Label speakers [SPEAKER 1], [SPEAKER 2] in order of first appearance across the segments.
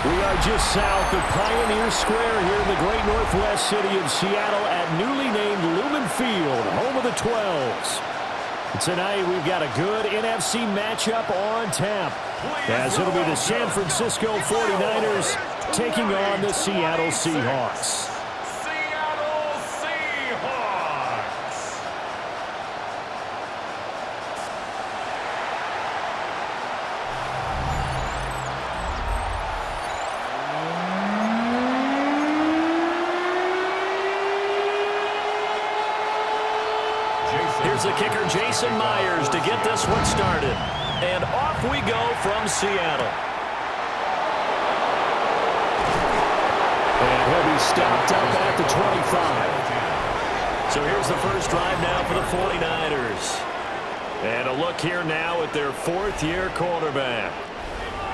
[SPEAKER 1] We are just south of Pioneer Square here in the great northwest city of Seattle at newly named Lumen Field, home of the 12s. Tonight we've got a good NFC matchup on tap, as it'll be the San Francisco 49ers taking on the Seattle Seahawks. Here's the kicker, Jason Myers, to get this one started. And off we go from Seattle. And he'll be stopped up at the 25. So here's the first drive now for the 49ers. And a look here now at their fourth-year quarterback.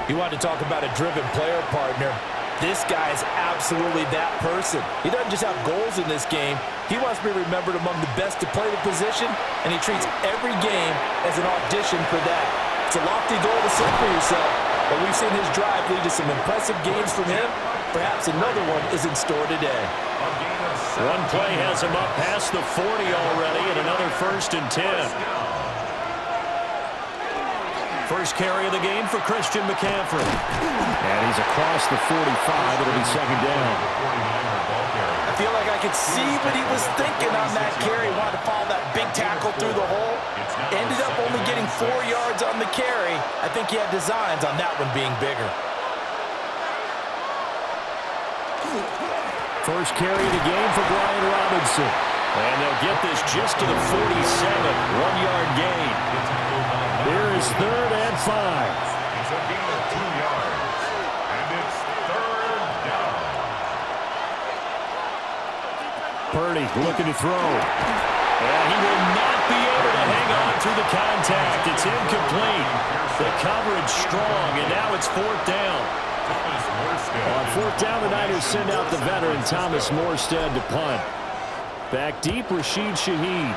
[SPEAKER 2] You want to talk about a driven player, partner. This guy is absolutely that person. He doesn't just have goals in this game. He wants to be remembered among the best to play the position, and he treats every game as an audition for that. It's a lofty goal to set for yourself, but we've seen his drive lead to some impressive games from him. Perhaps another one is in store today.
[SPEAKER 1] One play has him up past the 40 already, and another 1st and 10. First carry of the game for Christian McCaffrey. And he's across the 45. It'll be second down.
[SPEAKER 2] I feel like I could see what he was thinking on that carry. Wanted to follow that big tackle through the hole. Ended up only getting 4 yards on the carry. I think he had designs on that one being bigger.
[SPEAKER 1] First carry of the game for Brian Robinson. And they'll get this just to the 47. 1-yard gain. Here is 3rd and 5.
[SPEAKER 3] It's a gain of 2 yards. And it's 3rd down.
[SPEAKER 1] Purdy looking to throw. And he will not be able to hang on through the contact. It's incomplete. The coverage strong, and now it's 4th down. On 4th down, the Niners send out the veteran Thomas Morstead to punt. Back deep, Rashid Shaheed.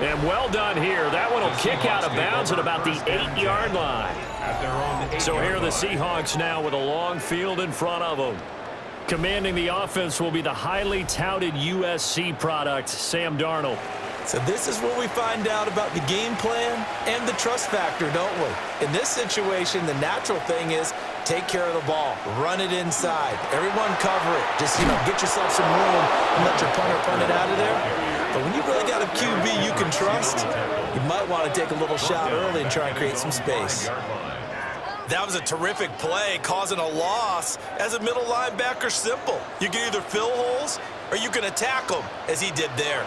[SPEAKER 1] And well done here. That one will kick out of bounds at about the 8-yard line. So here are the Seahawks now with a long field in front of them. Commanding the offense will be the highly touted USC product, Sam Darnold.
[SPEAKER 2] So this is where we find out about the game plan and the trust factor, don't we? In this situation, the natural thing is take care of the ball, run it inside, everyone cover it. Just, get yourself some room and let your punter punt it out of there. But when you really got a QB you can trust, you might want to take a little shot early and try and create some space. That was a terrific play, causing a loss. As a middle linebacker, simple. You can either fill holes or you can attack them, as he did there.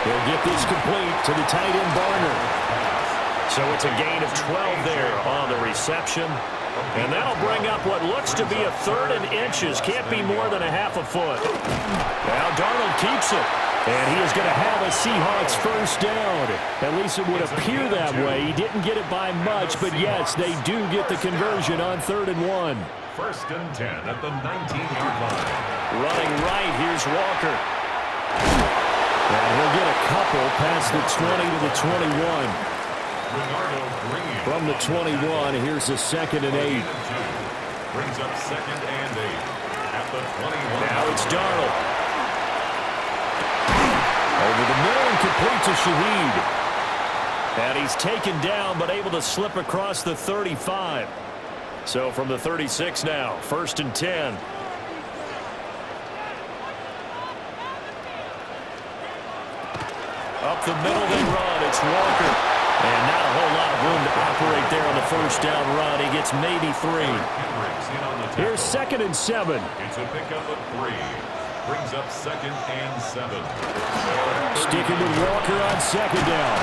[SPEAKER 1] He'll get this complete to the tight end Barner. So it's a gain of 12 there on the reception. And that'll bring up what looks to be a 3rd and inches. Can't be more than a half a foot. Now Darnold keeps it. And he is going to have a Seahawks first down. At least it would appear that way. He didn't get it by much, but yes, they do get the conversion on 3rd and 1.
[SPEAKER 3] 1st and 10 at the 19-yard line.
[SPEAKER 1] Running right, here's Walker. And he'll get a couple past the 20 to the 21. From the 21, here's the 2nd and 8.
[SPEAKER 3] Brings up 2nd and 8 at the 21.
[SPEAKER 1] Now it's Darnold. Over the middle and complete to Shaheed. And he's taken down but able to slip across the 35. So from the 36 now, 1st and 10. Up the middle they run. It's Walker. And not a whole lot of room to operate there on the first down run. He gets maybe 3. Here's 2nd and 7.
[SPEAKER 3] It's a pickup of 3. Brings up 2nd and 7.
[SPEAKER 1] Sticking with Walker on 2nd down.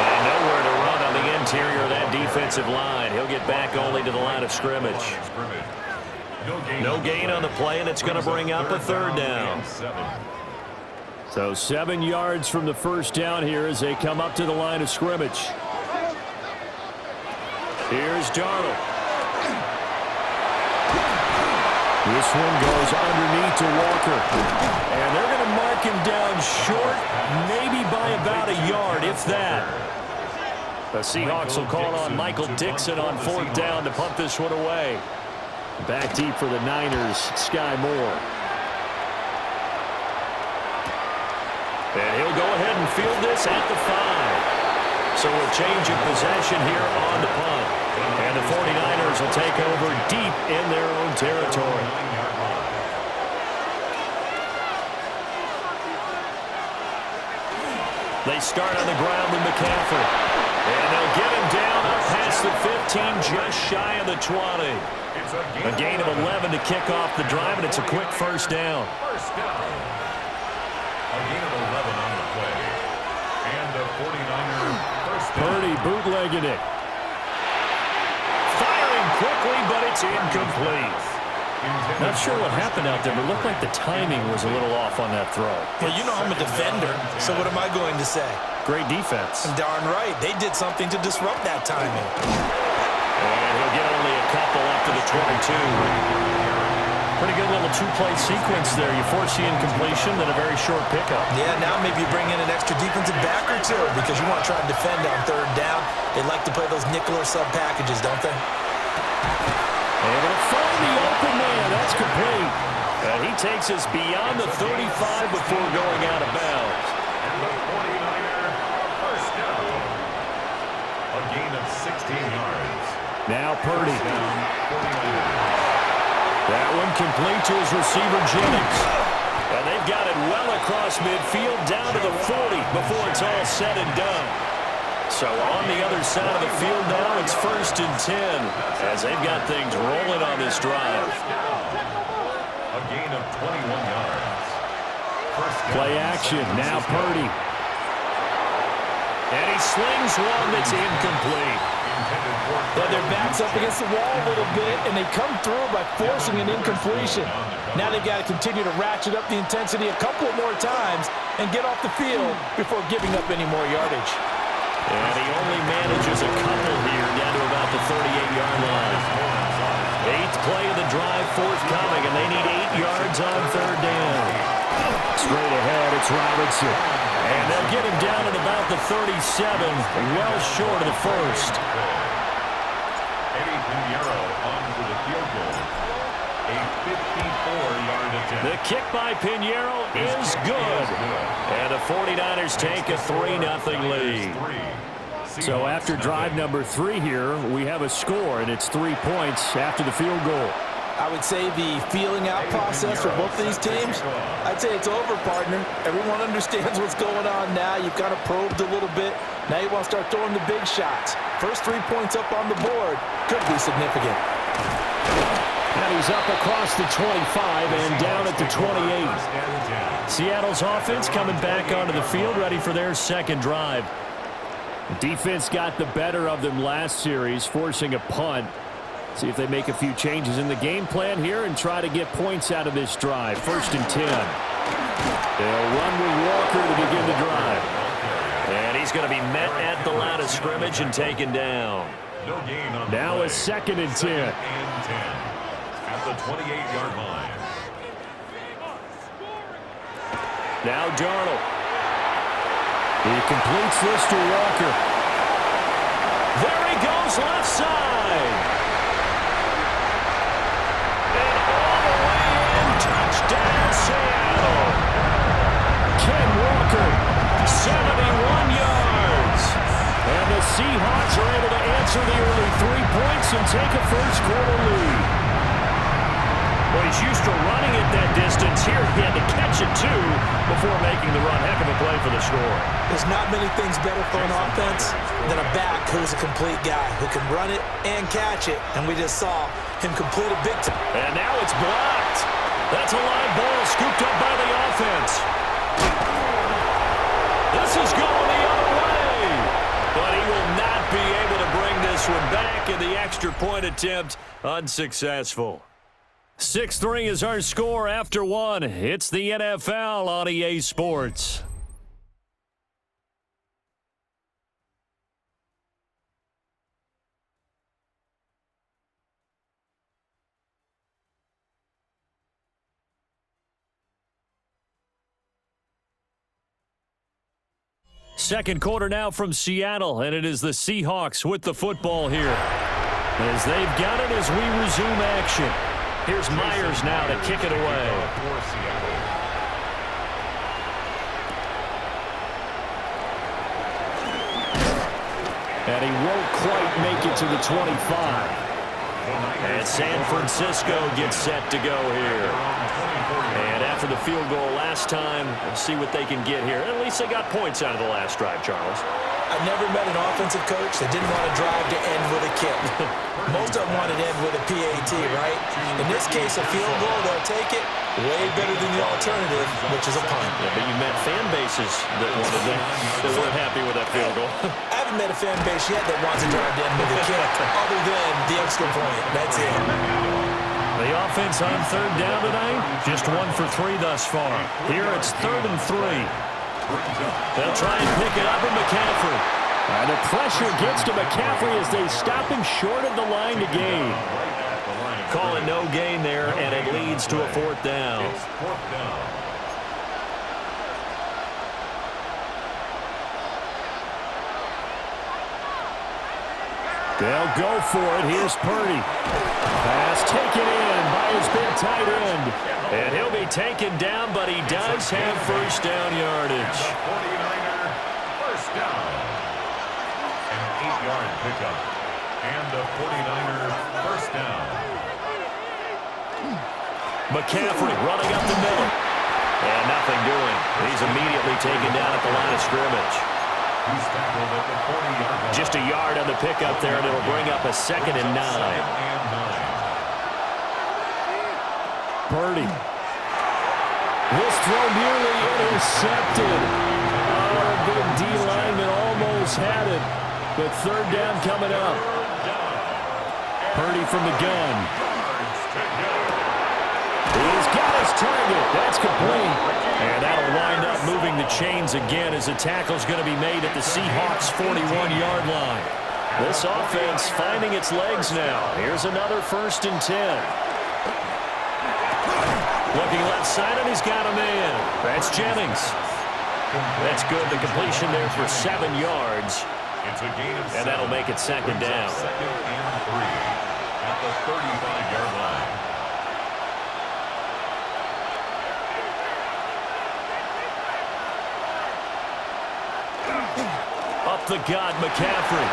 [SPEAKER 1] And nowhere to run on the interior of that defensive line. He'll get back only to the line of scrimmage. No gain on the play, and it's going to bring up a 3rd down. So 7 yards from the first down here as they come up to the line of scrimmage. Here's Darnold. This one goes underneath to Walker. And they're going to mark him down short, maybe by about a yard, if that. The Seahawks will call on Michael Dixon on 4th down to punt this one away. Back deep for the Niners, Sky Moore. And he'll go ahead and field this at the 5. So a change of possession here on the punt. And the 49ers will take over deep in their own territory. They start on the ground with McCaffrey. And they'll get him down up past the 15, just shy of the 20. A gain of 11 to kick off the drive, and it's a quick first down.
[SPEAKER 3] A gain of 11 on the play. And the 49er first down.
[SPEAKER 1] Purdy bootlegging it. Firing quickly, but it's incomplete. Not sure what happened out there, but it looked like the timing was a little off on that throw.
[SPEAKER 2] Well, you know I'm a defender, so what am I going to say?
[SPEAKER 1] Great defense.
[SPEAKER 2] Darn right. They did something to disrupt that timing.
[SPEAKER 1] And he'll get only a couple after the 22. Pretty good little two-play sequence there. You force the incompletion, then a very short pickup.
[SPEAKER 2] Yeah, now maybe you bring in an extra defensive back or two because you want to try and defend on 3rd down. They like to play those nickel or sub packages, don't they?
[SPEAKER 1] Able to find the open man. That's complete. And he takes us beyond the 35 before going out of bounds.
[SPEAKER 3] And the 49er first down. A gain of 16 yards.
[SPEAKER 1] Now Purdy.
[SPEAKER 3] Down 49ers.
[SPEAKER 1] That one complete to his receiver, Jennings. And they've got it well across midfield down to the 40 before it's all said and done. So on the other side of the field now, it's 1st and 10 as they've got things rolling on this drive.
[SPEAKER 3] A gain of 21 yards. First down.
[SPEAKER 1] Play action, now Purdy. And he slings one that's incomplete.
[SPEAKER 4] But their back's up against the wall a little bit, and they come through by forcing an incompletion. Now they've got to continue to ratchet up the intensity a couple of more times and get off the field before giving up any more yardage.
[SPEAKER 1] And he only manages a couple here down to about the 38-yard line. 8th play of the drive forthcoming, and they need 8 yards on 3rd down. Straight ahead, it's Robinson. And they'll get him down at about the 37, well short of the 1st.
[SPEAKER 3] Eddie Pinheiro on for the field goal. A 54-yard attempt.
[SPEAKER 1] The kick by Pinheiro is good. And the 49ers take a 3-0 lead. So after drive number 3 here, we have a score, and it's 3 points after the field goal.
[SPEAKER 4] I would say the feeling out process for both of these teams, I'd say it's over, partner. Everyone understands what's going on now. You've kind of probed a little bit. Now you want to start throwing the big shots. First 3 points up on the board could be significant.
[SPEAKER 1] And he's up across the 25 and down at the 28. Seattle's offense coming back onto the field, ready for their second drive. Defense got the better of them last series, forcing a punt. See if they make a few changes in the game plan here and try to get points out of this drive. 1st and 10. They'll run with Walker to begin the drive. And he's going to be met at the line of scrimmage and taken down.
[SPEAKER 3] No gain on
[SPEAKER 1] Now a 2nd and 10.
[SPEAKER 3] At the 28-yard line.
[SPEAKER 1] Now Darnold. He completes this to Walker. There he goes, left side. And all the way in, touchdown Seattle. Ken Walker, 71 yards. And the Seahawks are able to answer the early 3 points and take a first-quarter lead. Well, he's used to running it that distance. Here he had to catch it, too, before making the run. Heck of a play for the score.
[SPEAKER 2] There's not many things better for an offense than a back who's a complete guy who can run it and catch it. And we just saw him complete a big time.
[SPEAKER 1] And now it's blocked. That's a live ball scooped up by the offense. This is going the other way. But he will not be able to bring this one back, and the extra point attempt unsuccessful. 6-3 is our score after 1. It's the NFL on EA Sports. Second quarter now from Seattle, and it is the Seahawks with the football here. As they've got it as we resume action. Here's Myers now to kick it away. And he won't quite make it to the 25. And San Francisco gets set to go here. And after the field goal last time, we'll see what they can get here. At least they got points out of the last drive, Charles.
[SPEAKER 2] I've never met an offensive coach that didn't want to drive to end with a kick. Most of them wanted to end with a PAT, right? In this case, a field goal, they'll take it. Way better than the alternative, which is a punt.
[SPEAKER 1] Yeah, but you met fan bases that wanted that. They weren't happy with that field goal.
[SPEAKER 2] I haven't met a fan base yet that wants to drive to end with a kick, other than the extra point. That's it.
[SPEAKER 1] The offense on third down tonight, just 1 for 3 thus far. Here it's 3rd and 3. They'll try and pick it up with McCaffrey. And the pressure gets to McCaffrey as they stop him short of the line to gain. Calling no gain there, and it leads to a 4th down. They'll go for it. Here's Purdy. Pass taken in by his big tight end. And he'll be taken down, but he does have first down yardage.
[SPEAKER 3] 49er, first down. An 8-yard pickup. And the 49er, first down.
[SPEAKER 1] McCaffrey running up the middle. And nothing doing. He's immediately taken down at the line of scrimmage.
[SPEAKER 3] He's tackled at the 40-yard line.
[SPEAKER 1] Just a yard on the pickup there, and it'll bring up a 2nd and 9. Purdy. This throw nearly intercepted. Oh, a big D lineman almost had it. But 3rd down coming up. Purdy from the gun. He's got his target. That's complete. And that'll wind up moving the chains again as the tackle's going to be made at the Seahawks' 41-yard line. This offense finding its legs now. Here's another 1st and 10. Looking left side, and he's got a man. That's Jennings. That's good. The completion there for 7 yards.
[SPEAKER 3] It's a gain of 7.
[SPEAKER 1] And that'll make it 2nd down.
[SPEAKER 3] 2nd and 3 at the 35-yard line.
[SPEAKER 1] Up the gut, McCaffrey.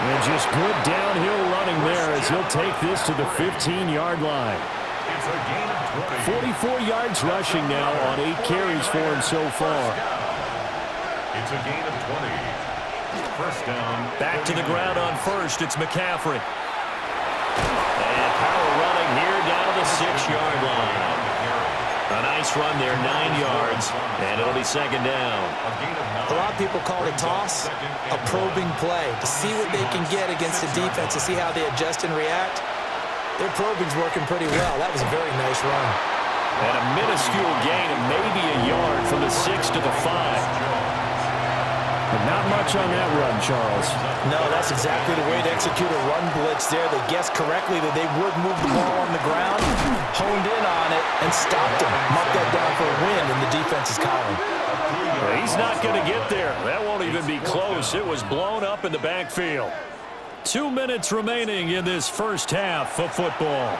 [SPEAKER 1] And just good downhill running there as he'll take this to the 15-yard line.
[SPEAKER 3] It's a gain of 20.
[SPEAKER 1] 44 yards rushing now on 8 carries for him so far.
[SPEAKER 3] It's a gain of 20. First down.
[SPEAKER 1] Back to the ground on first. It's McCaffrey. And power running here down to the 6-yard line. A nice run there, 9 yards, and it'll be 2nd down.
[SPEAKER 2] A lot of people call it a toss, a probing play, to see what they can get against the defense, to see how they adjust and react. Their probing's working pretty well. That was a very nice run.
[SPEAKER 1] And a minuscule gain of maybe a yard from the 6 to the 5. But not much on that run, Charles.
[SPEAKER 4] No, that's exactly the way to execute a run blitz there. They guessed correctly that they would move the ball on the ground, honed in on it, and stopped him. Marked that down for a win in the defense's column.
[SPEAKER 1] Well, he's not going to get there. That won't even be close. It was blown up in the backfield. 2 minutes remaining in this first half of football.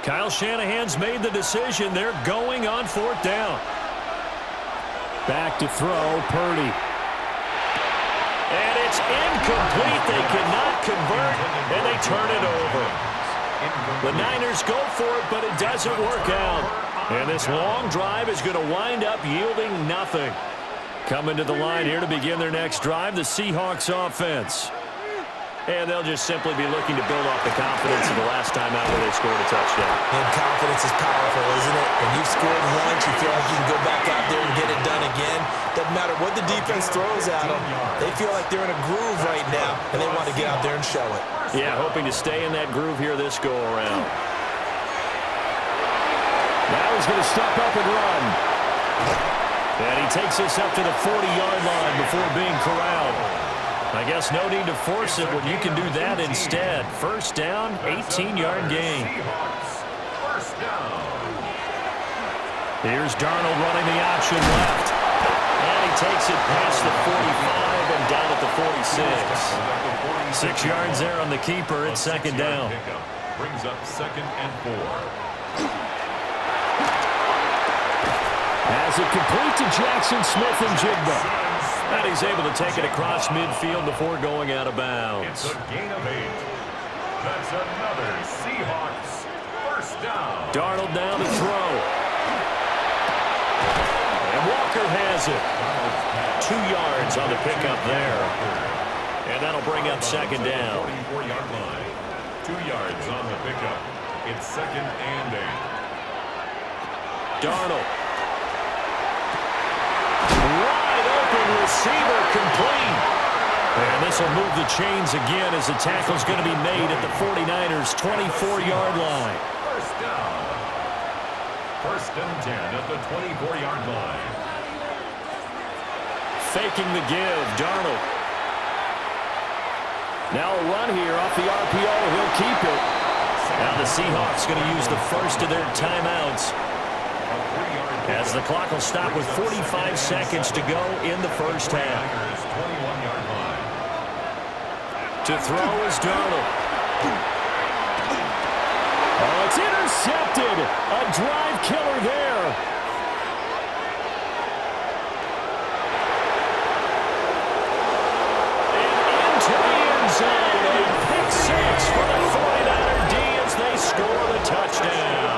[SPEAKER 1] Kyle Shanahan's made the decision. They're going on 4th down. Back to throw, Purdy. And it's incomplete. They cannot convert, and they turn it over. The Niners go for it, but it doesn't work out. And this long drive is going to wind up yielding nothing. Coming to the line here to begin their next drive, the Seahawks offense. And they'll just simply be looking to build off the confidence of the last time out where they scored a touchdown.
[SPEAKER 2] And confidence is powerful, isn't it? When you've scored once, you feel like you can go back out there and get it done again. Doesn't matter what the defense throws at them. They feel like they're in a groove right now, and they want to get out there and show it.
[SPEAKER 1] Yeah, hoping to stay in that groove here this go-around. Now he's going to step up and run. And he takes us up to the 40-yard line before being corralled. I guess no need to force it when you can do that instead. First down, 18-yard gain. Here's Darnold running the option left. And he takes it past the 45 and down at the 46. 6 yards there on the keeper. It's second down.
[SPEAKER 3] Brings up 2nd and 4.
[SPEAKER 1] As it complete to Jackson Smith and Jigba. And he's able to take it across midfield before going out of bounds.
[SPEAKER 3] It's a gain of 8. That's another Seahawks first down.
[SPEAKER 1] Darnold now to throw. And Walker has it. 2 yards on the pickup there. And that'll bring up second down.
[SPEAKER 3] 44-yard line. 2 yards on the pickup. It's 2nd and 8.
[SPEAKER 1] Darnold. Wide open receiver complete. And this will move the chains again as the tackle's going to be made at the 49ers' 24-yard line.
[SPEAKER 3] First down. 1st and 10 at the 24-yard line.
[SPEAKER 1] Faking the give, Darnold. Now a run here off the RPO. He'll keep it. Now the Seahawks going to use the first of their timeouts as the clock will stop with 45 seconds to go in the first half.
[SPEAKER 3] 21-yard line.
[SPEAKER 1] To throw is Darnold. Oh, it's intercepted. A drive killer there. And into the end zone. A pick 6 for the 49er D as they score the touchdown.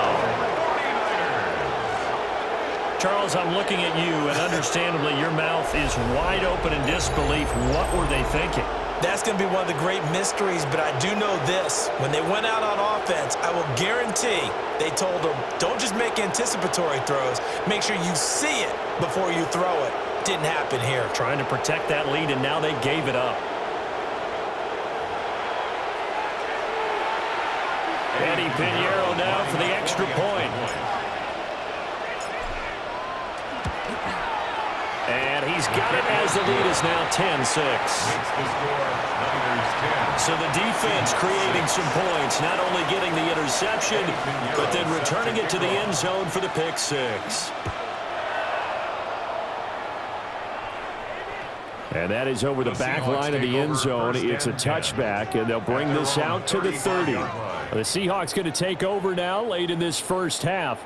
[SPEAKER 1] Charles, I'm looking at you, and understandably your mouth is wide open in disbelief. What were they thinking?
[SPEAKER 2] That's going to be one of the great mysteries, but I do know this. When they went out on offense, I will guarantee they told them, don't just make anticipatory throws. Make sure you see it before you throw it. Didn't happen here.
[SPEAKER 1] Trying to protect that lead, and now they gave it up. Eddie Pinheiro now for the extra point. And he's got it as the lead is now 10-6. So the defense creating some points, not only getting the interception, but then returning it to the end zone for the pick 6. And that is over the back line of the end zone. It's a touchback, and they'll bring this out to the 30. The Seahawks going to take over now late in this first half.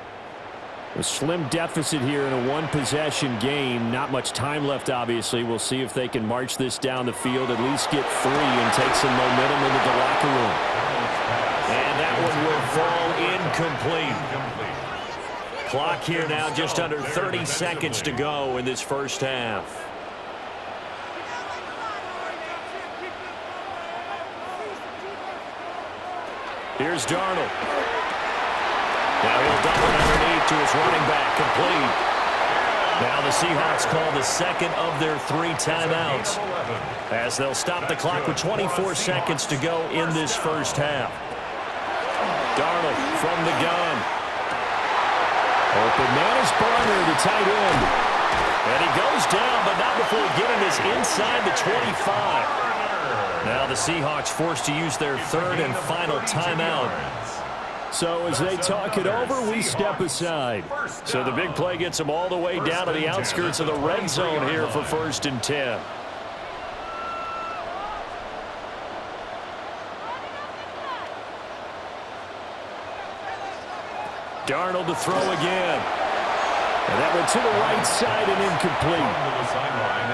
[SPEAKER 1] A slim deficit here in a one-possession game. Not much time left, obviously. We'll see if they can march this down the field, at least get 3 and take some momentum into the locker room. And that one will fall incomplete. Clock here now just under 30 seconds to go in this first half. Here's Darnold. Now he'll dump it underneath to his running back, complete. Now the Seahawks call the second of their 3 timeouts as they'll stop the clock with 24 seconds to go in this first half. Darnold from the gun. Open man is Barner, the tight end. And he goes down, but not before getting this inside the 25. Now the Seahawks forced to use their 3rd and final timeout. So as they talk it over, we step aside. So the big play gets them all the way down to the outskirts of the red zone here for 1st and 10. Darnold to throw again. And that went to the right side and incomplete.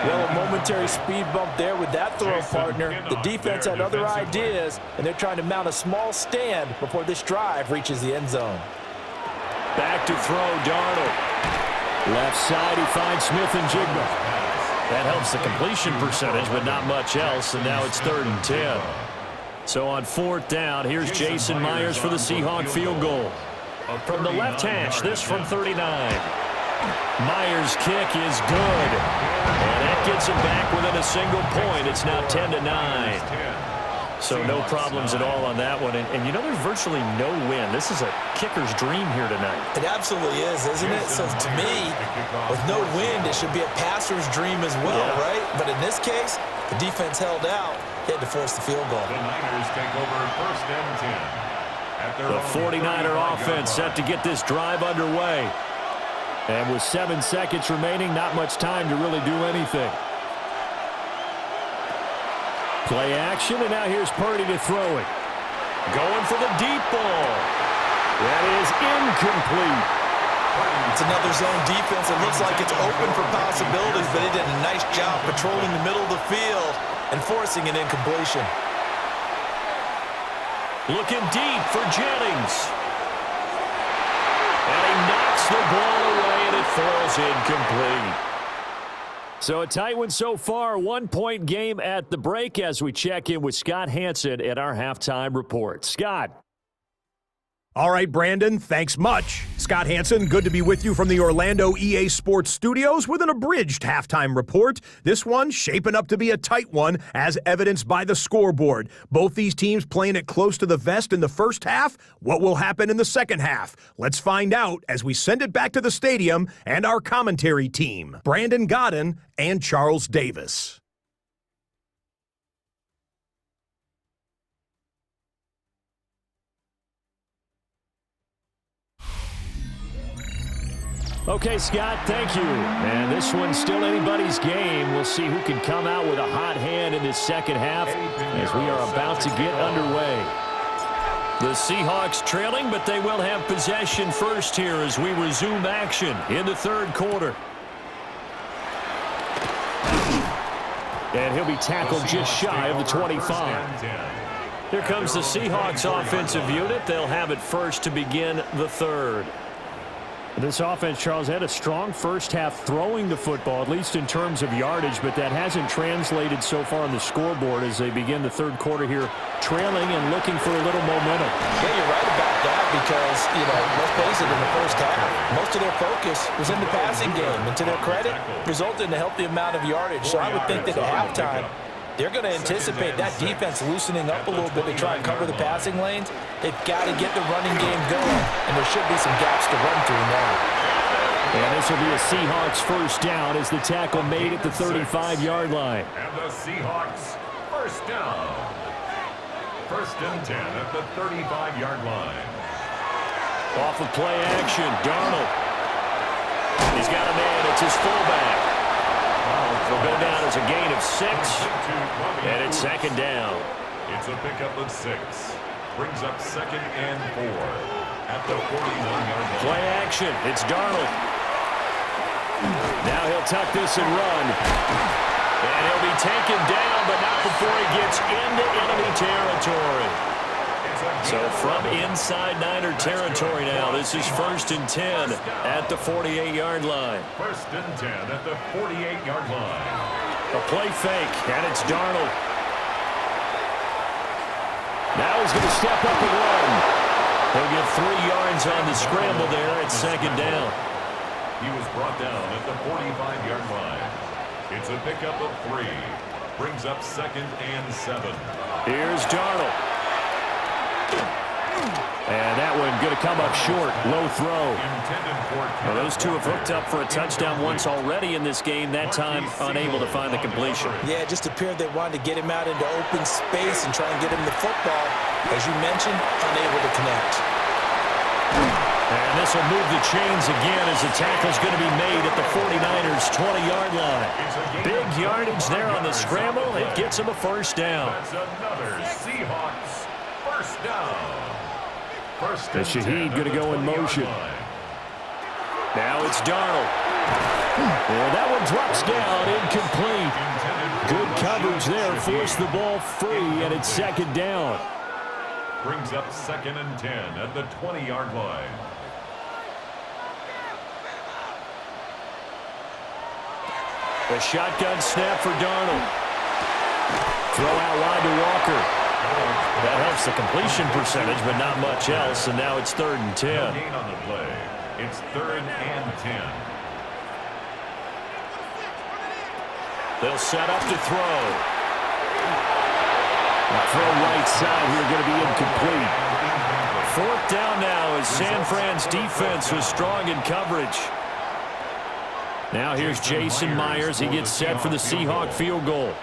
[SPEAKER 4] Well, a momentary speed bump there with that throw, partner. The defense had other ideas, and they're trying to mount a small stand before this drive reaches the end zone.
[SPEAKER 1] Back to throw, Darnold. Left side, he finds Smith and Jigba. That helps the completion percentage, but not much else, and now it's 3rd and 10. So on 4th down, here's Jason Myers for the Seahawk field goal. From the left hash, this from 39. Myers' kick is good. And that gets him back within a single point. It's now 10-9. So no problems at all on that one. And you know, there's virtually no win. This is a kicker's dream here tonight.
[SPEAKER 2] It absolutely is, isn't it? So to me, with no wind, it should be a passer's dream as well, right? But in this case, the defense held out. They had to force the field goal.
[SPEAKER 3] The Niners take over 1st and 10.
[SPEAKER 1] The 49er offense set to get this drive underway. And with 7 seconds remaining, not much time to really do anything. Play action, and now here's Purdy to throw it. Going for the deep ball. That is incomplete.
[SPEAKER 2] It's another zone defense. It looks like it's open for possibilities, but he did a nice job patrolling the middle of the field and forcing an incompletion.
[SPEAKER 1] Looking deep for Jennings. And he knocks the ball away, and it falls incomplete. So a tight one so far, 1-point game at the break as we check in with Scott Hanson at our halftime report. Scott.
[SPEAKER 5] All right, Brandon, thanks much. Scott Hanson, good to be with you from the Orlando EA Sports Studios with an abridged halftime report. This one shaping up to be a tight one, as evidenced by the scoreboard. Both these teams playing it close to the vest in the first half. What will happen in the second half? Let's find out as we send it back to the stadium and our commentary team, Brandon Godden and Charles Davis.
[SPEAKER 1] Okay, Scott, thank you. And this one's still anybody's game. We'll see who can come out with a hot hand in this second half as we are about to get underway. The Seahawks trailing, but they will have possession first here as we resume action in the third quarter. And he'll be tackled just shy of the 25. Here comes the Seahawks offensive unit. They'll have it first to begin the third. This offense, Charles, had a strong first half throwing the football, at least in terms of yardage, but that hasn't translated so far on the scoreboard as they begin the third quarter here, trailing and looking for a little momentum.
[SPEAKER 4] Yeah, you're right about that because, let's face it, in the first half, most of their focus was in the passing game, and to their credit, resulted in a healthy amount of yardage. So I would think that at halftime, they're going to anticipate that defense loosening up a little bit to try and cover the passing lanes. They've got to get the running game going, and there should be some gaps to run through now.
[SPEAKER 1] And this will be a Seahawks first down as the tackle made at the 35-yard line.
[SPEAKER 3] And the Seahawks first down. First and 10 at the 35-yard line.
[SPEAKER 1] Off of play action, Darnold. He's got a man. It's his fullback. Will go down as a gain of 6, and it's second down.
[SPEAKER 3] It's a pickup of 6. Brings up second and 4 at the 41-yard line.
[SPEAKER 1] Play action. It's Darnold. Now he'll tuck this and run. And he'll be taken down, but not before he gets into enemy territory. So from inside Niner territory now, this is first and 10 at the 48-yard line.
[SPEAKER 3] First and 10 at the 48-yard line.
[SPEAKER 1] A play fake, and it's Darnold. Now he's going to step up and run. He'll get 3 yards on the scramble there. It's second down.
[SPEAKER 3] He was brought down at the 45-yard line. It's a pickup of 3. Brings up second and 7.
[SPEAKER 1] Here's Darnold. And that one going to come up short. Low throw. Well, those two have hooked up for a touchdown once already in this game. That time unable to find the completion.
[SPEAKER 4] Yeah, it just appeared they wanted to get him out into open space and try and get him the football. As you mentioned, unable to connect.
[SPEAKER 1] And this will move the chains again as the tackle's going to be made at the 49ers' 20-yard line. Big yardage there on the scramble. It gets him a first down.
[SPEAKER 3] That's another Seahawks first down.
[SPEAKER 1] The Shaheed going to go in motion. Now it's Darnold. And that one drops down, incomplete. Good coverage there, forced the ball free, and it's second down.
[SPEAKER 3] Brings up second and 10 at the 20-yard line.
[SPEAKER 1] A shotgun snap for Darnold. Throw out wide to Walker. That helps the completion percentage, but not much else, and now it's third and 10.
[SPEAKER 3] No gain on the play. It's third and 10.
[SPEAKER 1] They'll set up to throw. The throw right side here going to be incomplete. Fourth down now as San Fran's defense was strong in coverage. Now here's Jason Myers. He gets set for the Seahawk field goal.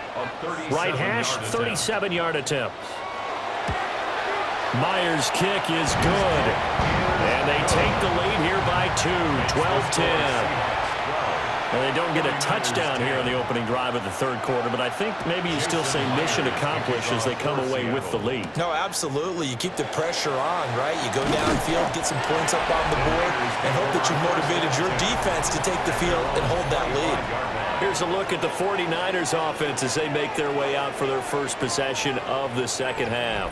[SPEAKER 1] Right hash, 37-yard attempt. Myers' kick is good. And they take the lead here by 2, 12-10. And they don't get a touchdown here in the opening drive of the third quarter, but I think maybe you still say mission accomplished as they come away with the lead.
[SPEAKER 2] No, absolutely. You keep the pressure on, right? You go downfield, get some points up on the board, and hope that you've motivated your defense to take the field and hold that lead.
[SPEAKER 1] Here's a look at the 49ers offense as they make their way out for their first possession of the second half.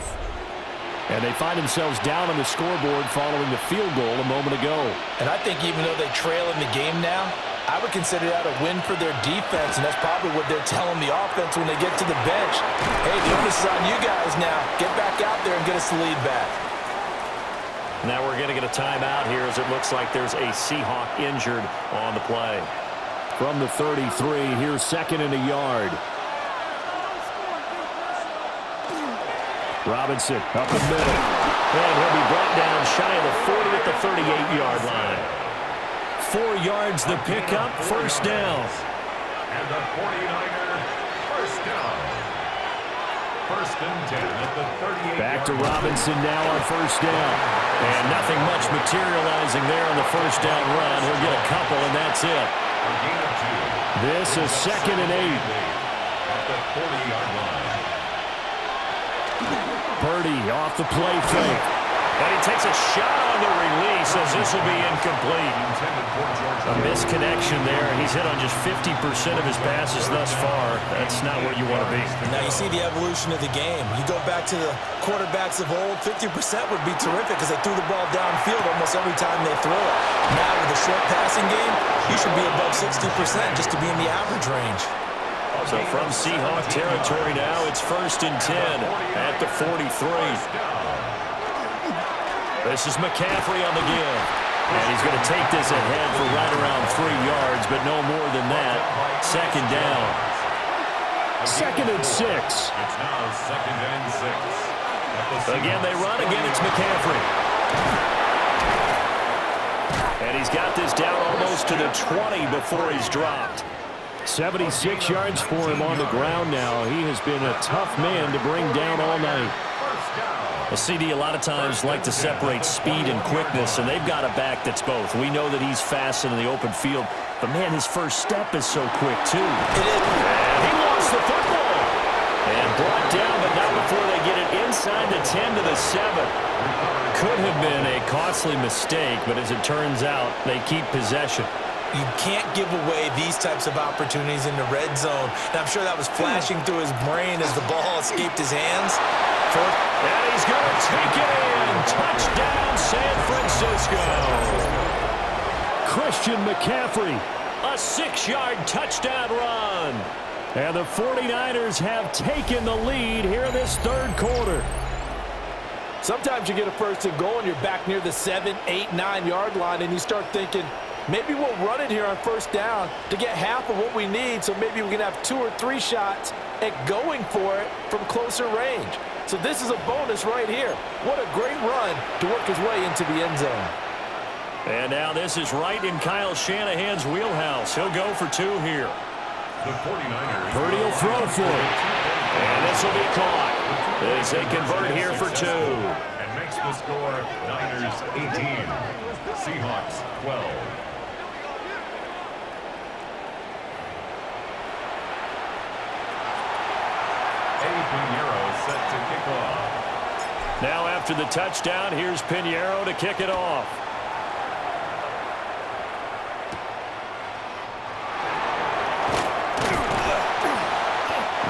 [SPEAKER 1] And they find themselves down on the scoreboard following the field goal a moment ago.
[SPEAKER 4] And I think even though they trail in the game now, I would consider that a win for their defense, and that's probably what they're telling the offense when they get to the bench. Hey, the onus is on you guys now. Get back out there and get us the lead back.
[SPEAKER 1] Now we're going to get a timeout here as it looks like there's a Seahawk injured on the play. From the 33, here's 2nd and a yard. Robinson up the middle. And he'll be brought down shy of the 40 at the 38-yard line. 4 yards the pickup, first down.
[SPEAKER 3] And the 49ers first down. 1st and 10 at the 38.
[SPEAKER 1] Back to Robinson now on first down. And nothing much materializing there on the first down run. He'll get a couple, and that's it. This is 2nd and 8.
[SPEAKER 3] At the 40-yard line.
[SPEAKER 1] Purdy off the play fake. And he takes a shot on the release as this will be incomplete. A misconnection there. He's hit on just 50% of his passes thus far. That's not where you want to be.
[SPEAKER 2] Now you see the evolution of the game. You go back to the quarterbacks of old, 50% would be terrific because they threw the ball downfield almost every time they throw it. Now with a short passing game, you should be above 60% just to be in the average range.
[SPEAKER 1] So from Seahawk territory now, it's 1st and 10 at the 43. This is McCaffrey on the give. And he's going to take this ahead for right around 3 yards, but no more than that. 2nd down. 2nd and 6.
[SPEAKER 3] It's now 2nd and 6.
[SPEAKER 1] Again, they run. Again, it's McCaffrey. And he's got this down almost to the 20 before he's dropped. 76 yards for him on the ground now. He has been a tough man to bring down all night. A CD a lot of times like to separate speed and quickness, and they've got a back that's both. We know that he's fast in the open field, but man, his first step is so quick too. And he lost the football. And brought down, but not before they get it inside the 10 to the 7. Could have been a costly mistake, but as it turns out, they keep possession.
[SPEAKER 2] You can't give away these types of opportunities in the red zone. And I'm sure that was flashing through his brain as the ball escaped his hands.
[SPEAKER 1] And he's going to take it in. Touchdown, San Francisco. Christian McCaffrey, a 6-yard touchdown run. And the 49ers have taken the lead here in this third quarter.
[SPEAKER 4] Sometimes you get a 1st and goal and you're back near the 7, 8, 9-yard line, and you start thinking, maybe we'll run it here on 1st down to get half of what we need, so maybe we can have 2 or 3 shots at going for it from closer range. So this is a bonus right here. What a great run to work his way into the end zone.
[SPEAKER 1] And now this is right in Kyle Shanahan's wheelhouse. He'll go for 2 here.
[SPEAKER 3] The 49ers.
[SPEAKER 1] Purdy will throw for it. And this will be caught as they convert here for 2.
[SPEAKER 3] And makes the score Niners 18. Seahawks 12. Pinheiro set to kick off.
[SPEAKER 1] Now after the touchdown, here's Pinheiro to kick it off.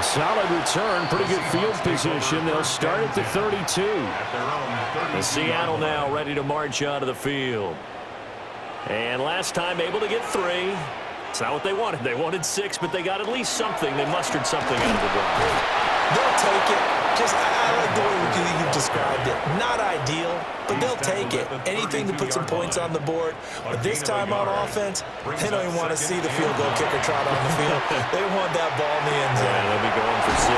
[SPEAKER 1] Solid return, pretty good field position. They'll start at the 32. And Seattle now ready to march out of the field. And last time able to get 3. It's not what they wanted. They wanted 6, but they got at least something. They mustered something out of the drive.
[SPEAKER 2] They'll take it. I like the way you've described it. Not ideal, but they'll take it. Anything to put some points on the board. But this time on offense, they don't even want to see the field goal kicker trot on the field. They want that ball in the end zone.
[SPEAKER 1] Yeah, they'll be going for 6.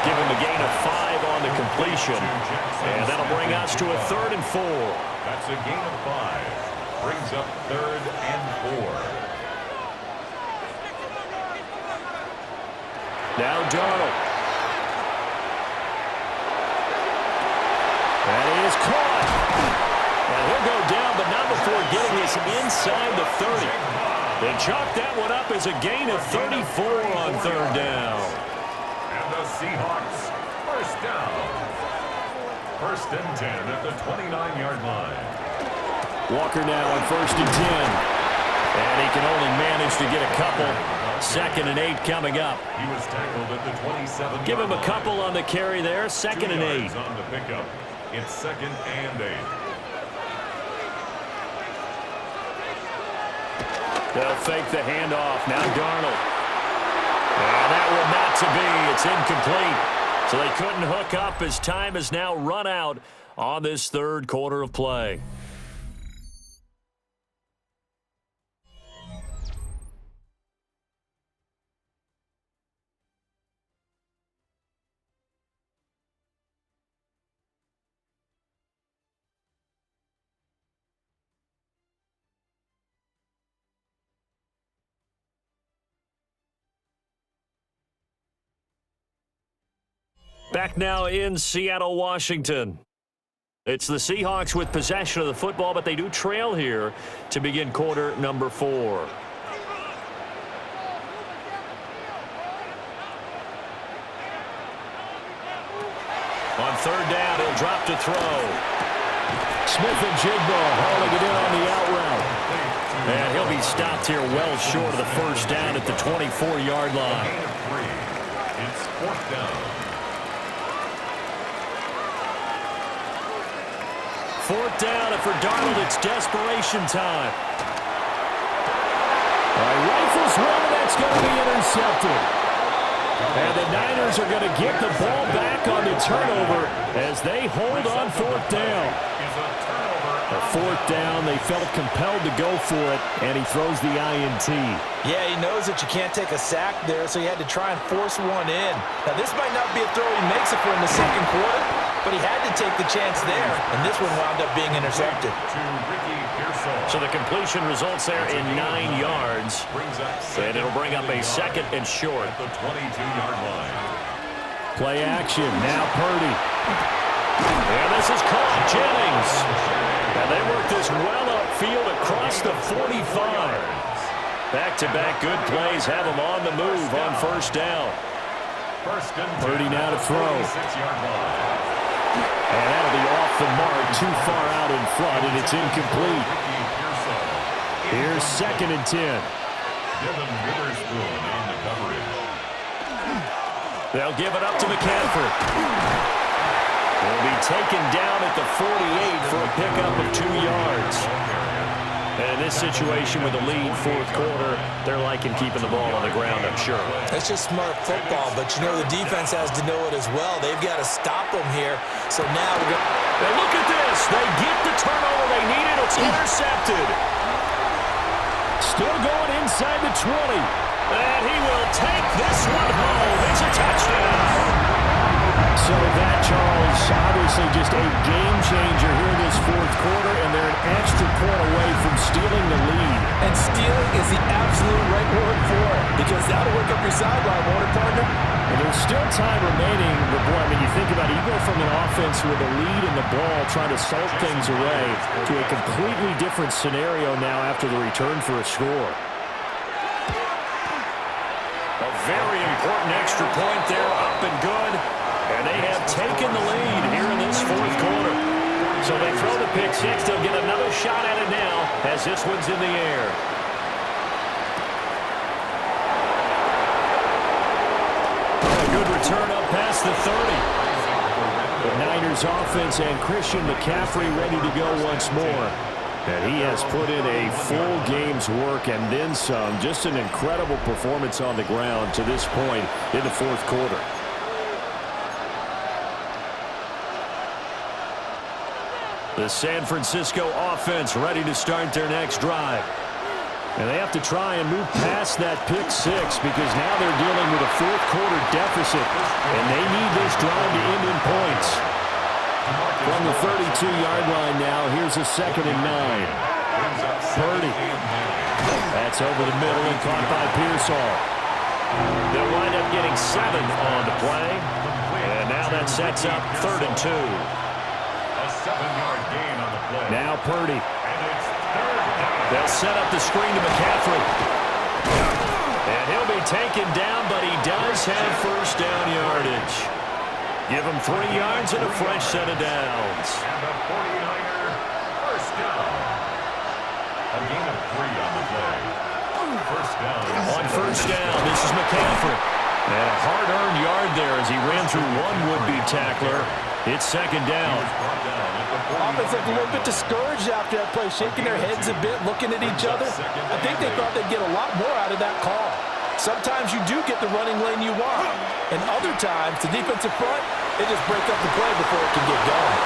[SPEAKER 1] Give him a gain of 5 on the completion. And that'll bring us to a 3rd and 4.
[SPEAKER 3] That's a gain of 5. Brings up 3rd and 4. Now
[SPEAKER 1] Darnold. is caught. And he'll go down, but not before getting this inside the 30. They chalk that one up as a gain of 34 on third down.
[SPEAKER 3] And the Seahawks, first down. First and 10 at the 29-yard line.
[SPEAKER 1] Walker now on first and 10. And he can only manage to get a couple. Second and 8 coming up.
[SPEAKER 3] He was tackled at the 27-yard line.
[SPEAKER 1] Give him a couple on the carry there. Second and 8.
[SPEAKER 3] On the pickup. It's second and 8.
[SPEAKER 1] They'll fake the handoff. Now Darnold. And that will not to be. It's incomplete. So they couldn't hook up as time has now run out on this third quarter of play. Back now in Seattle, Washington. It's the Seahawks with possession of the football, but they do trail here to begin quarter number 4. On third down, he'll drop to throw. Smith and Jigbo hauling it in on the out route. And he'll be stopped here well short of the first down at the 24-yard line.
[SPEAKER 3] It's fourth down.
[SPEAKER 1] Fourth down, and for Darnold, it's desperation time. All right, rifles one, and that's going to be intercepted. And the Niners are going to get the ball back on the turnover as they hold on fourth down. A fourth down, they felt compelled to go for it, and he throws the INT.
[SPEAKER 4] Yeah, he knows that you can't take a sack there, so he had to try and force one in. Now, this might not be a throw he makes it for in the second quarter, but he had to take the chance there, and this one wound up being intercepted.
[SPEAKER 1] So the completion results there in 9 yards, and it'll bring up a second and short.
[SPEAKER 3] The 22-yard line.
[SPEAKER 1] Play action, now Purdy. And this is caught, Jennings. And they work this well upfield across the 45. Back-to-back good plays have them on the move on first down. Purdy now to throw. And that'll be off the mark, too far out in front, and it's incomplete. Here's second and 10.
[SPEAKER 3] Devin Witherspoon on the coverage.
[SPEAKER 1] They'll give it up to McCaffrey. Will be taken down at the 48 for a pickup of 2 yards. And in this situation with the lead fourth quarter, they're liking keeping the ball on the ground, I'm sure.
[SPEAKER 4] That's just smart football, but you know the defense has to know it as well. They've got to stop them here. So now we're going to...
[SPEAKER 1] Now look at this. They get the turnover they needed. It's intercepted. Still going inside the 20. And he will take this one home. It's a touchdown. So that, Charles, obviously just a game changer here in this fourth quarter, and they're an extra point away from stealing the lead.
[SPEAKER 4] And stealing is the absolute right word for it, because that'll work up your sideline, won't it, partner?
[SPEAKER 1] And there's still time remaining, but boy, I mean, you think about it, you go from an offense with a lead in the ball trying to salt things away to a completely different scenario now after the return for a score. A very important extra point there, up and good. And they have taken the lead here in this fourth quarter. So they throw the pick six. They'll get another shot at it now as this one's in the air. A good return up past the 30. The Niners offense and Christian McCaffrey ready to go once more. And he has put in a full game's work and then some. Just an incredible performance on the ground to this point in the fourth quarter. The San Francisco offense ready to start their next drive. And they have to try and move past that pick six because now they're dealing with a fourth quarter deficit. And they need this drive to end in points. From the 32-yard line now, here's a second and 9. Purdy. That's over the middle and caught by Pearsall. They'll wind up getting 7 on the play. And now that sets up 3rd and 2.
[SPEAKER 3] 7-yard gain on the play.
[SPEAKER 1] Now Purdy.
[SPEAKER 3] And it's third down.
[SPEAKER 1] They'll set up the screen to McCaffrey. And he'll be taken down, but he does have first down yardage. Give him 3 yards and a fresh set of downs.
[SPEAKER 3] And the 49er first down. A gain of 3 on the play. First down.
[SPEAKER 1] On first down, this is McCaffrey. And a hard-earned yard there as he ran through one would-be tackler. It's second down.
[SPEAKER 4] Offense looked a little bit discouraged after that play, shaking their heads a bit, looking at each other. I think they thought they'd get a lot more out of that call. Sometimes you do get the running lane you want, and other times, the defensive front, they just break up the play before it can get going.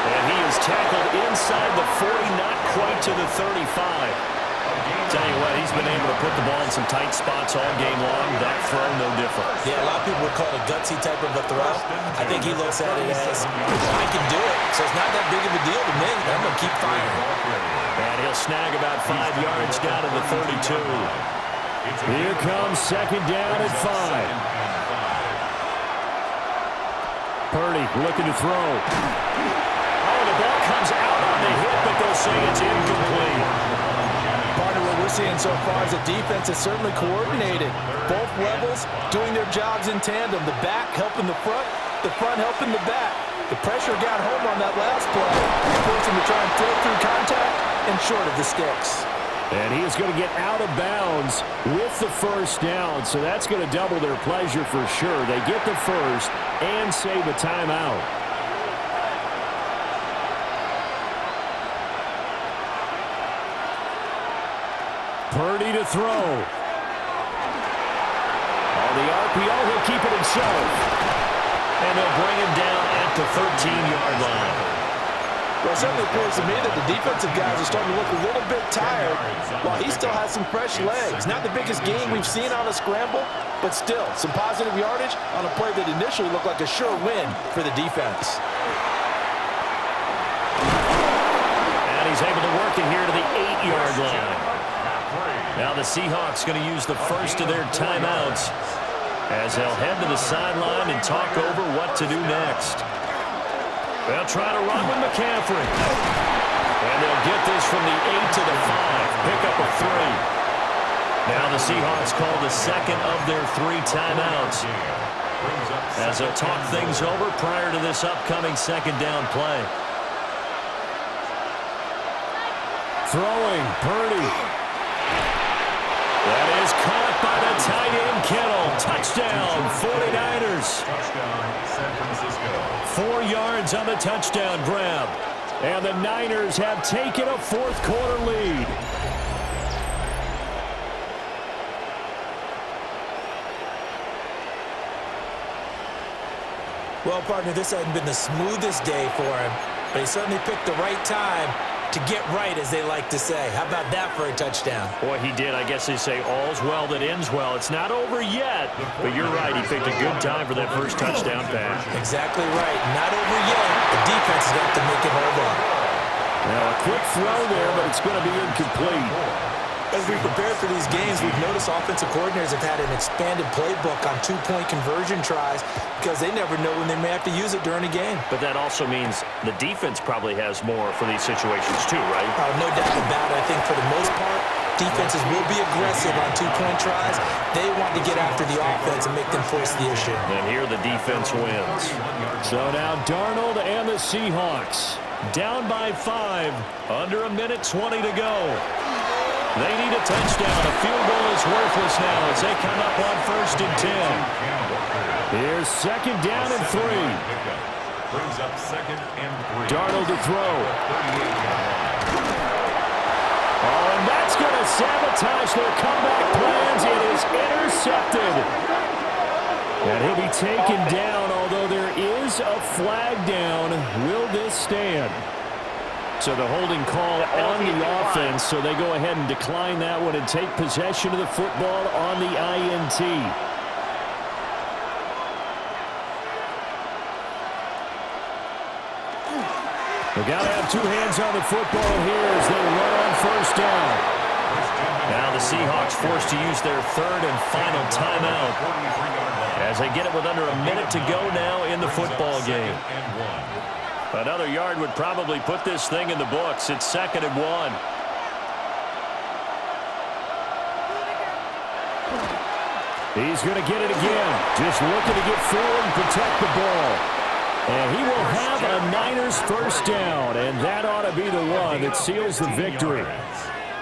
[SPEAKER 1] And he is tackled inside the 40, not quite to the 35. Tell you what, he's been able to put the ball in some tight spots all game long. That throw, no different.
[SPEAKER 2] Yeah, a lot of people would call it a gutsy type of a throw. I think he looks at it as, I can do it, so it's not that big of a deal to me. I'm going to keep firing.
[SPEAKER 1] And he'll snag about 5 yards down to the 32. Here comes second down at 5. Purdy looking to throw. Oh, the ball comes out on the hit, but they'll say it's incomplete.
[SPEAKER 4] Partner, what we're seeing so far is the defense is certainly coordinated. Both levels doing their jobs in tandem. The back helping the front helping the back. The pressure got home on that last play, forcing him to try and throw through contact and short of the sticks.
[SPEAKER 1] And he is going to get out of bounds with the first down, so that's going to double their pleasure for sure. They get the first and save a timeout. Purdy to throw. On the RPO, he'll keep it himself. And they'll bring him down at the 13-yard line.
[SPEAKER 4] Well, it certainly appears to me that the defensive guys are starting to look a little bit tired while he still has some fresh legs. Not the biggest gain we've seen on a scramble, but still some positive yardage on a play that initially looked like a sure win for the defense.
[SPEAKER 1] And he's able to work it here to the 8-yard line. Now the Seahawks going to use the first of their timeouts as they'll head to the sideline and talk over what to do next. They'll try to run with McCaffrey. And they'll get this from the 8 to the 5. Pick up a 3. Now the Seahawks call the second of their 3 timeouts as they'll talk things over prior to this upcoming second down play. Throwing, Purdy. That is caught by the tight end, Kittle. Touchdown, 49ers.
[SPEAKER 3] Touchdown, San Francisco.
[SPEAKER 1] 4 yards on the touchdown grab. And the Niners have taken a fourth-quarter lead.
[SPEAKER 2] Well, partner, this hasn't been the smoothest day for him, but he certainly picked the right time to get right, as they like to say. How about that for a touchdown?
[SPEAKER 1] Boy, he did. I guess they say all's well that ends well. It's not over yet, but you're right. He picked a good time for that first touchdown pass.
[SPEAKER 2] Exactly right. Not over yet. The defense has got to make it hold up.
[SPEAKER 1] Now, a quick throw there, but it's going to be incomplete.
[SPEAKER 2] As we prepare for these games, we've noticed offensive coordinators have had an expanded playbook on two-point conversion tries because they never know when they may have to use it during a game.
[SPEAKER 1] But that also means the defense probably has more for these situations too, right?
[SPEAKER 2] No doubt about it. I think for the most part, defenses will be aggressive on two-point tries. They want to get after the offense and make them force the issue.
[SPEAKER 1] And here the defense wins. So now Darnold and the Seahawks down by 5, under a minute 20 to go. They need a touchdown. A field goal is worthless now as they come up on 1st and 10. Here's second down and 3.
[SPEAKER 3] Brings up second and 3.
[SPEAKER 1] Darnold to throw. Oh, and that's going to sabotage their comeback plans. It is intercepted. And he'll be taken down, although there is a flag down. Will this stand? So the holding call on the offense, so they go ahead and decline that one and take possession of the football on the INT. They got to have 2 hands on the football here as they run on 1st down. Now the Seahawks forced to use their 3rd and final timeout as they get it with under a minute to go now in the football game. Another yard would probably put this thing in the books. It's 2nd and 1. He's going to get it again. Just looking to get forward and protect the ball. And he will have a Niners first down, and that ought to be the one that seals the victory.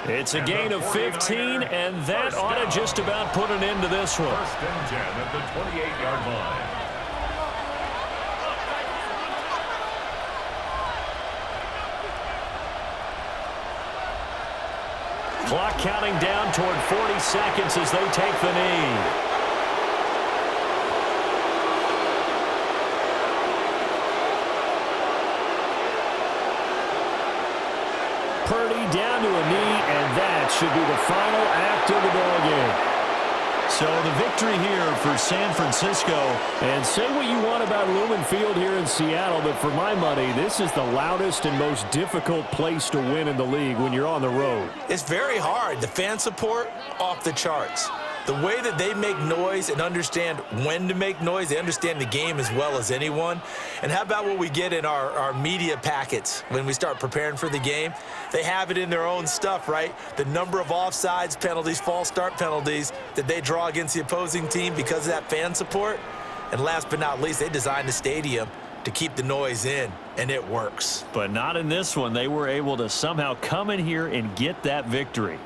[SPEAKER 1] It's a gain of 15, and that ought to just about put an end to this one.
[SPEAKER 3] 1st and 10 at the 28-yard line.
[SPEAKER 1] Clock counting down toward 40 seconds as they take the knee. Purdy down to a knee, and that should be the final act of the ball game. So the victory here for San Francisco. And say what you want about Lumen Field here in Seattle, but for my money, this is the loudest and most difficult place to win in the league when you're on the road.
[SPEAKER 2] It's very hard. The fan support, off the charts. The way that they make noise and understand when to make noise, they understand the game as well as anyone. And how about what we get in our media packets when we start preparing for the game? They have it in their own stuff, right? The number of offsides penalties, false start penalties that they draw against the opposing team because of that fan support. And last but not least, they designed the stadium to keep the noise in, and it works.
[SPEAKER 1] But not in this one. They were able to somehow come in here and get that victory.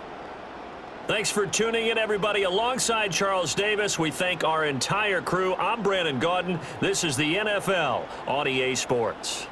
[SPEAKER 1] Thanks for tuning in, everybody. Alongside Charles Davis, we thank our entire crew. I'm Brandon Gaudin. This is the NFL on EA Sports.